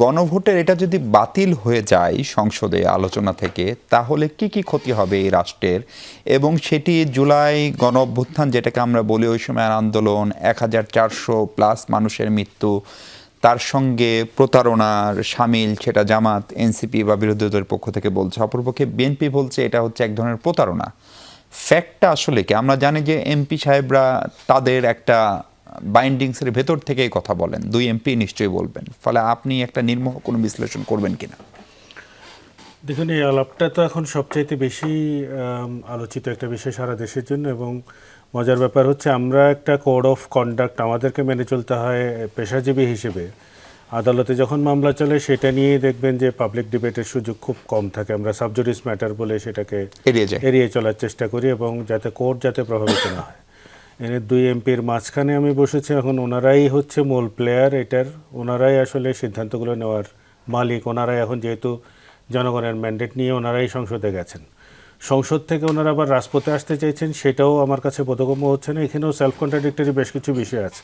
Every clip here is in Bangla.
গণভোটের এটা যদি বাতিল হয়ে যায় সংসদে আলোচনা থেকে, তাহলে কি কি ক্ষতি হবে এই রাষ্ট্রের? এবং সেটি জুলাই গণ অভ্যুত্থান যেটাকে আমরা বলি, ওই সময়ের আন্দোলন, 1400+ মানুষের মৃত্যু, তার সঙ্গে প্রতারণার সামিল, সেটা জামাত, এনসিপি বা বিরোধী দলের পক্ষ থেকে বলছে, অপরপক্ষে বিএনপি বলছে এটা হচ্ছে এক ধরনের প্রতারণা। ফ্যাক্টটা আসলে কি? আমরা জানি যে এমপি সাহেবরা তাদের একটা বাইন্ডিংসের ভেতর থেকেই কথা বলেন, দুই এমপি নিশ্চয়ই বলবেন, ফলে আপনি একটা নির্মোহ কোনো বিশ্লেষণ করবেন কিনা? দেখুন, এই আলাপটা তো এখন সবচাইতে বেশি আলোচিত একটা বিষয় সারা দেশের জন্য। এবং মজার ব্যাপার হচ্ছে, আমরা একটা কোড অফ কন্ডাক্ট আমাদেরকে মেনে চলতে হয় পেশাজীবী হিসেবে। আদালতে যখন মামলা চলে সেটা নিয়ে দেখবেন যে পাবলিক ডিবেটের সুযোগ খুব কম থাকে। আমরা সাবজুডিস ম্যাটার বলে সেটাকে এড়িয়ে চলার চেষ্টা করি, এবং যাতে কোর্ট যাতে প্রভাবিত না হয়। এনে দুই এমপির মাঝখানে আমি বসেছি, এখন ওনারাই হচ্ছে মূল প্লেয়ার এটার, ওনারাই আসলে সিদ্ধান্তগুলো নেওয়ার মালিক। ওনারাই এখন যেহেতু জনগণের ম্যান্ডেট নিয়ে ওনারাই সংসদে গেছেন, সংসদ থেকে ওনারা আবার রাজপথে আসতে চাইছেন, সেটাও আমার কাছে বোধগম্য হচ্ছে না। এখানেও সেলফ কন্ট্রাডিক্টরি বেশ কিছু বিষয় আছে।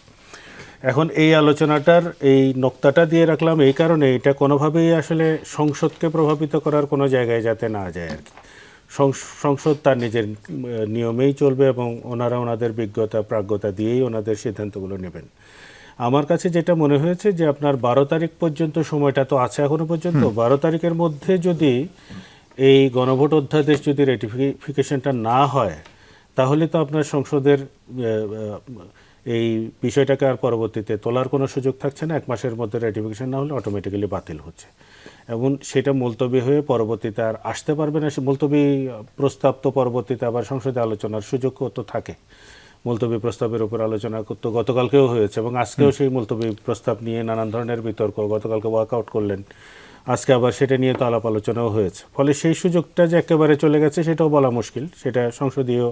এখন এই আলোচনাটার এই নোক্তাটা দিয়ে রাখলাম এই কারণে, এটা কোনোভাবেই আসলে সংসদকে প্রভাবিত করার কোনো জায়গায় যাতে না যায় আর কি। সংসদ তার নিজের নিয়মেই চলবে, এবং ওনারা ওনাদের বিজ্ঞতা প্রাজ্ঞতা দিয়েই ওনাদের সিদ্ধান্তগুলো নেবেন। আমার কাছে যেটা মনে হয়েছে যে আপনার 12 তারিখ পর্যন্ত সময়টা তো আছে এখনো পর্যন্ত। 12 তারিখের মধ্যে যদি এই গণভোট অধ্যাদেশ যদি রেটিফিকেশনটা না হয়, তাহলে তো আপনার সংসদের এই বিষয়টাকে আর পরবর্তীতে তোলার কোনো সুযোগ থাকছে না। 1 মাসের মধ্যে রেটিফিকেশন না হলে অটোমেটিক্যালি বাতিল হচ্ছে, এবং সেটা মুলতবি হয়ে পরবর্তীতে আর আসতে পারবে না। মুলতবি প্রস্তাব তো পরবর্তীতে আবার সংসদে আলোচনার সুযোগ তো থাকে। মুলতবি প্রস্তাবের উপর আলোচনা তো গতকালকেও হয়েছে, এবং আজকেও সেই মুলতবি প্রস্তাব নিয়ে নানান ধরনের বিতর্ক। গতকালকে ওয়ার্কআউট করলেন, আজকে আবার সেটা নিয়ে তো আলাপ আলোচনাও হয়েছে। ফলে সেই সুযোগটা যে একেবারে চলে গেছে সেটাও বলা মুশকিল। সেটা সংসদীয়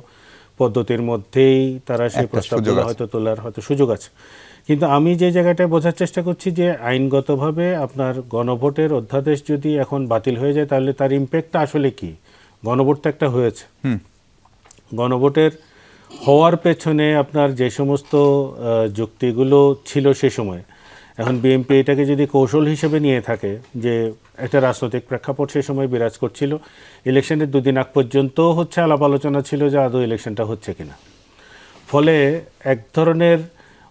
পদ্ধতির মধ্যেই তারা সেই প্রস্তাবগুলো হয়তো তোলার হয়তো সুযোগ আছে। কিন্তু আমি যে জায়গাটায় বোঝার চেষ্টা করছি যে আইনগতভাবে আপনার গণভোটের অধ্যাদেশ যদি এখন বাতিল হয়ে যায়, তাহলে তার ইম্প্যাক্টটা আসলে কি? গণভোটটা একটা হয়েছে, গণভোটের হওয়ার পেছনে আপনার যে সমস্ত যুক্তিগুলো ছিল সে সময়, এখন বিএনপি এটাকে যদি কৌশল হিসেবে নিয়ে থাকে, যে একটা রাজনৈতিক প্রেক্ষাপট সে সময় বিরাজ করছিল, ইলেকশনের 2 দিন আগ পর্যন্ত হচ্ছে আলাপ আলোচনা ছিল যে আদৌ ইলেকশনটা হচ্ছে কিনা। ফলে এক ধরনের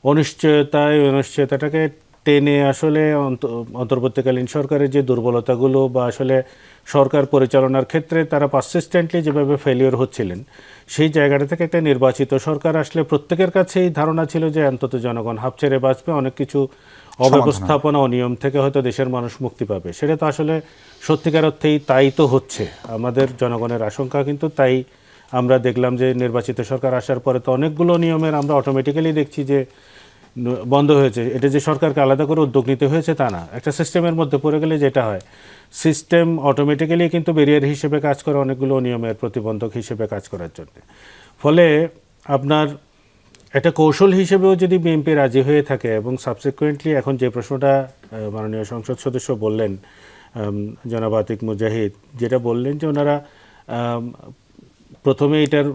অনিশ্চয়তাটাকে টেনে আসলে অন্তর্বর্তীকালীন সরকারের যে দুর্বলতাগুলো, বা আসলে সরকার পরিচালনার ক্ষেত্রে তারা পারসিস্টেন্টলি যেভাবে ফেলিওর হচ্ছিলেন, সেই জায়গাটা থেকে একটা নির্বাচিত সরকার আসলে প্রত্যেকের কাছেই ধারণা ছিল যে অন্তত জনগণ হাঁপ ছেড়ে বাঁচবে, অনেক কিছু অব্যবস্থাপনা অনিয়ম থেকে হয়তো দেশের মানুষ মুক্তি পাবে। সেটা তো আসলে সত্যিকার অর্থেই তাই তো হচ্ছে। আমাদের জনগণের আশঙ্কা কিন্তু তাই। আমরা দেখলাম যে নির্বাচিত সরকার আসার পরে তো অনেকগুলো নিয়মের আমরা অটোমেটিক্যালি দেখছি যে বন্ধ হয়েছে। এটা যে সরকারকে আলাদা করে উদ্যোগ নিতে হয়েছে তা না। একটা সিস্টেমের মধ্যে পড়ে গেলে যেটা হয়, সিস্টেম অটোমেটিক্যালি কিন্তু ব্যারিয়ার হিসেবে কাজ করে অনেকগুলো নিয়মের প্রতিবন্ধক হিসেবে কাজ করার জন্য। ফলে আপনার একটা কৌশল হিসেবেও যদি বিএনপি রাজি হয়ে থাকে, এবং সাবসিকুয়েন্টলি এখন যে প্রশ্নটা মাননীয় সংসদ সদস্য বললেন, জনাব আতিক মুজাহিদ, যেটা বললেন যে ওনারা প্রথমে এটার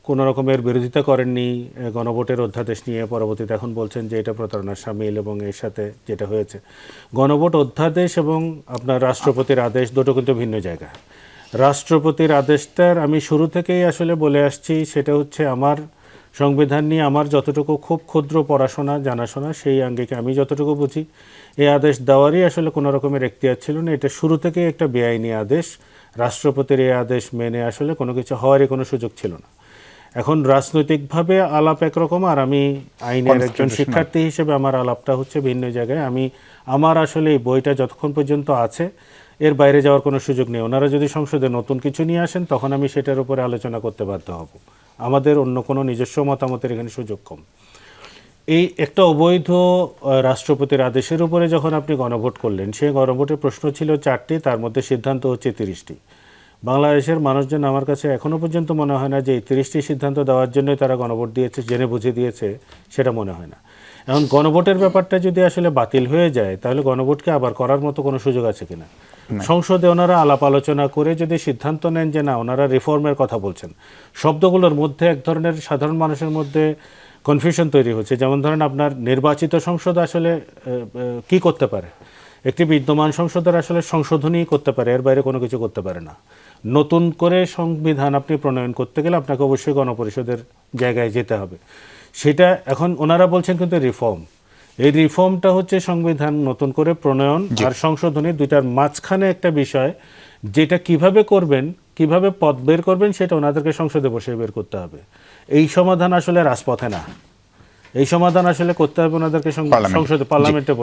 কোনো রকমের বিরোধিতা করেননি গণভোটের অধ্যাদেশ নিয়ে, পরবর্তীতে এখন বলছেন যে এটা প্রতারণার সামিল, এবং এর সাথে যেটা হয়েছে গণভোট অধ্যাদেশ এবং আপনার রাষ্ট্রপতির আদেশ দুটো কিন্তু ভিন্ন জায়গা। রাষ্ট্রপতির আদেশটার আমি শুরু থেকেই আসলে বলে আসছি, সেটা হচ্ছে আমার সংবিধান নিয়ে আমার যতটুকু খুব ক্ষুদ্র পড়াশোনা জানাশোনা, সেই আঙ্গিকে আমি যতটুকু বুঝি, এই আদেশ দেওয়ারই আসলে কোনো রকমের এখতিয়ার ছিল না। এটা শুরু থেকেই একটা বেআইনি আদেশ। রাষ্ট্রপতির এই আদেশ মেনে আসলে কোনো কিছু হওয়ারই কোনো সুযোগ ছিল না। এখন রাজনৈতিকভাবে আলাপ একরকম, আর আমি আইনের একজন শিক্ষার্থী হিসেবে আমার আলাপটা হচ্ছে ভিন্ন জায়গায়। আমার আসলে এই বইটা যতক্ষণ পর্যন্ত আছে এর বাইরে যাওয়ার কোনো সুযোগ নেই। ওনারা যদি সংসদে নতুন কিছু নিয়ে আসেন, তখন আমি সেটার উপরে আলোচনা করতে বাধ্য হব। আমাদের অন্য কোনো নিজস্ব মতামতের এখানে সুযোগ কম। এই একটা অবৈধ রাষ্ট্রপতির আদেশের উপরে যখন আপনি গণভোট করলেন, সেই গণভোটের প্রশ্ন ছিল 4টি, তার মধ্যে সিদ্ধান্ত হচ্ছে 30টি। বাংলাদেশের মানুষজন আমার কাছে এখনও পর্যন্ত মনে হয় না যে এই 30টি সিদ্ধান্ত দেওয়ার জন্যই তারা গণভোট দিয়েছে, জেনে বুঝে দিয়েছে, সেটা মনে হয় না। এখন গণভোটের ব্যাপারটা যদি আসলে বাতিল হয়ে যায়, তাহলে গণভোটকে আবার করার মতো কোনো সুযোগ আছে কিনা? সংসদে ওনারা আলাপ আলোচনা করে যদি সিদ্ধান্ত নেন যে না, ওনারা রিফর্মের কথা বলছেন, শব্দগুলোর মধ্যে এক ধরনের সাধারণ মানুষের মধ্যে কনফিউশন তৈরি হচ্ছে। যেমন ধরেন, আপনার নির্বাচিত সংসদ আসলে কি করতে পারে? একটি বিদ্যমান সংসদের আসলে সংশোধনই করতে পারে, এর বাইরে কোনো কিছু করতে পারে না। নতুন করে সংবিধান আপনি প্রণয়ন করতে গেলে আপনাকে অবশ্যই গণপরিষদের জায়গায় যেতে হবে। সেটা এখন ওনারা বলছেন কিন্তু রিফর্ম, এই রিফর্মটা হচ্ছে সংবিধান নতুন করে প্রণয়ন আর সংশোধনী দুইটার মাঝখানে একটা বিষয়, যেটা কিভাবে করবেন, কিভাবে পথ বের করবেন সেটা ওনাদেরকে সংসদে বসে বের করতে হবে। এই সমাধান আসলে রাজপথে না, এই সমাধান আসলে করতে হবে ওনাদেরকে সংসদে, পার্লামেন্টে।